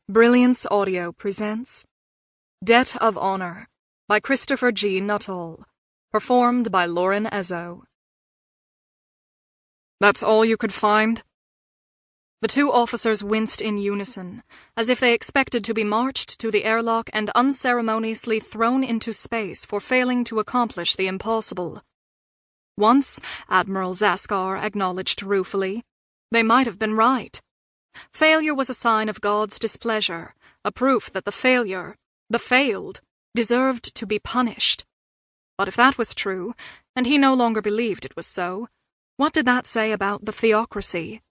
Brilliance Audio presents Debt of Honor by Christopher G. Nuttall, performed by Lauren Ezzo. That's all you could find? The two officers winced in unison, as if they expected to be marched to the airlock and unceremoniously thrown into space for failing to accomplish the impossible. Once, Admiral Zaskar acknowledged ruefully, they might have been right. Failure was a sign of God's displeasure, a proof that the failed, deserved to be punished. But if that was true, and he no longer believed it was so, what did that say about the Theocracy?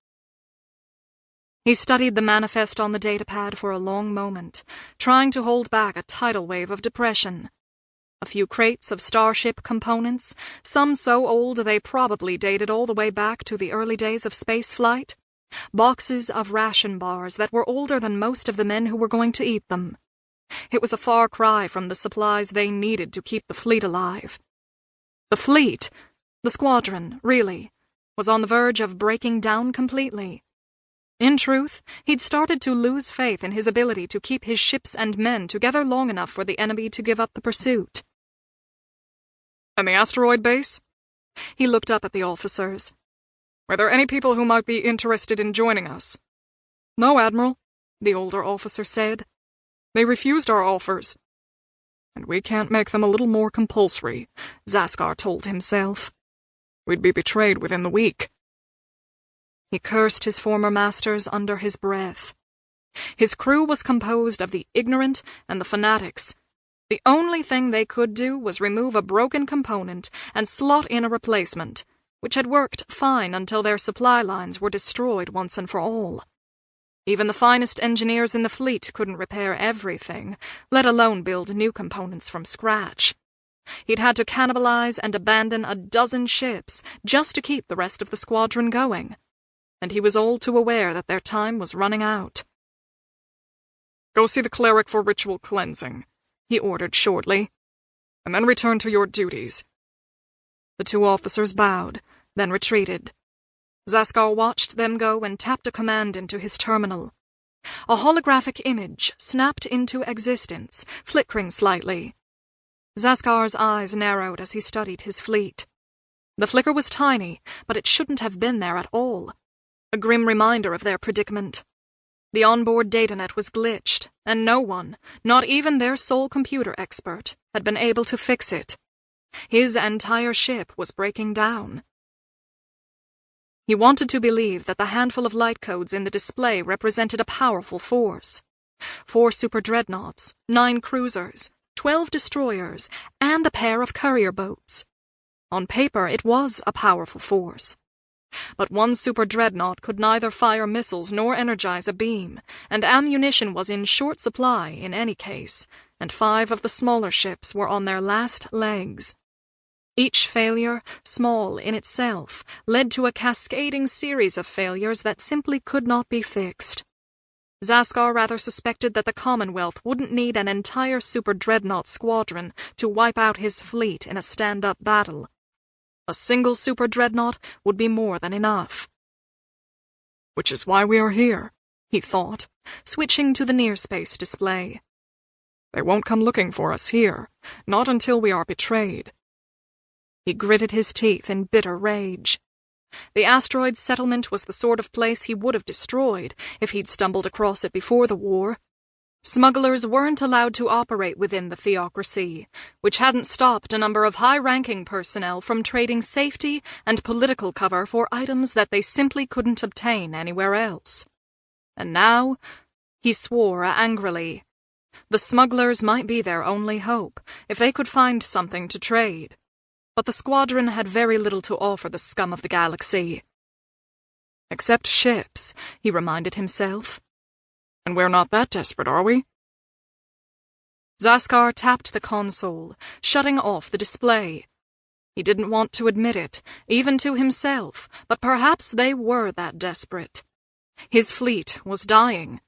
He studied the manifest on the datapad for a long moment, trying to hold back a tidal wave of depression. A few crates of Starship components, some so old they probably dated all the way back to the early days of spaceflight. Boxes of ration bars that were older than most of the men who were going to eat them. It was a far cry from the supplies they needed to keep the fleet alive. The fleet, the squadron, really, was on the verge of breaking down completely. In truth, he'd started to lose faith in his ability to keep his ships and men together long enough for the enemy to give up the pursuit. And the asteroid base? He looked up at the officers. Were there any people who might be interested in joining us? No, Admiral, the older officer said. They refused our offers. And we can't make them a little more compulsory, Zaskar told himself. We'd be betrayed within the week. He cursed his former masters under his breath. His crew was composed of the ignorant and the fanatics. The only thing they could do was remove a broken component and slot in a replacement, which had worked fine until their supply lines were destroyed once and for all. Even the finest engineers in the fleet couldn't repair everything, let alone build new components from scratch. He'd had to cannibalize and abandon a dozen ships just to keep the rest of the squadron going, and he was all too aware that their time was running out. Go see the cleric for ritual cleansing, he ordered shortly, and then return to your duties. The two officers bowed, then retreated. Zaskar watched them go and tapped a command into his terminal. A holographic image snapped into existence, flickering slightly. Zaskar's eyes narrowed as he studied his fleet. The flicker was tiny, but it shouldn't have been there at all. A grim reminder of their predicament. The onboard datanet was glitched, and no one, not even their sole computer expert, had been able to fix it. His entire ship was breaking down. He wanted to believe that the handful of light codes in the display represented a powerful force. 4 super dreadnoughts, 9 cruisers, 12 destroyers, and a pair of courier boats. On paper, it was a powerful force. But one super dreadnought could neither fire missiles nor energize a beam, and ammunition was in short supply in any case, and 5 of the smaller ships were on their last legs. Each failure, small in itself, led to a cascading series of failures that simply could not be fixed. Zaskar rather suspected that the Commonwealth wouldn't need an entire super dreadnought squadron to wipe out his fleet in a stand-up battle. A single super dreadnought would be more than enough. Which is why we are here, he thought, switching to the near-space display. They won't come looking for us here, not until we are betrayed. He gritted his teeth in bitter rage. The asteroid settlement was the sort of place he would have destroyed if he'd stumbled across it before the war. Smugglers weren't allowed to operate within the Theocracy, which hadn't stopped a number of high-ranking personnel from trading safety and political cover for items that they simply couldn't obtain anywhere else. And now, he swore angrily. The smugglers might be their only hope, if they could find something to trade. But the squadron had very little to offer the scum of the galaxy. Except ships, he reminded himself. And we're not that desperate, are we? Zaskar tapped the console, shutting off the display. He didn't want to admit it, even to himself, but perhaps they were that desperate. His fleet was dying,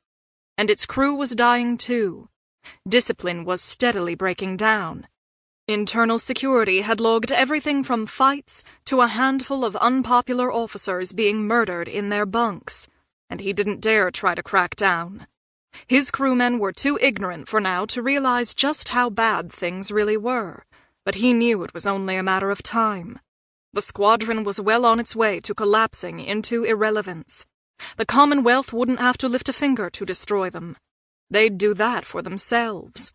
and its crew was dying too. Discipline was steadily breaking down. Internal security had logged everything from fights to a handful of unpopular officers being murdered in their bunks, and he didn't dare try to crack down. His crewmen were too ignorant for now to realize just how bad things really were, but he knew it was only a matter of time. The squadron was well on its way to collapsing into irrelevance. The Commonwealth wouldn't have to lift a finger to destroy them. They'd do that for themselves.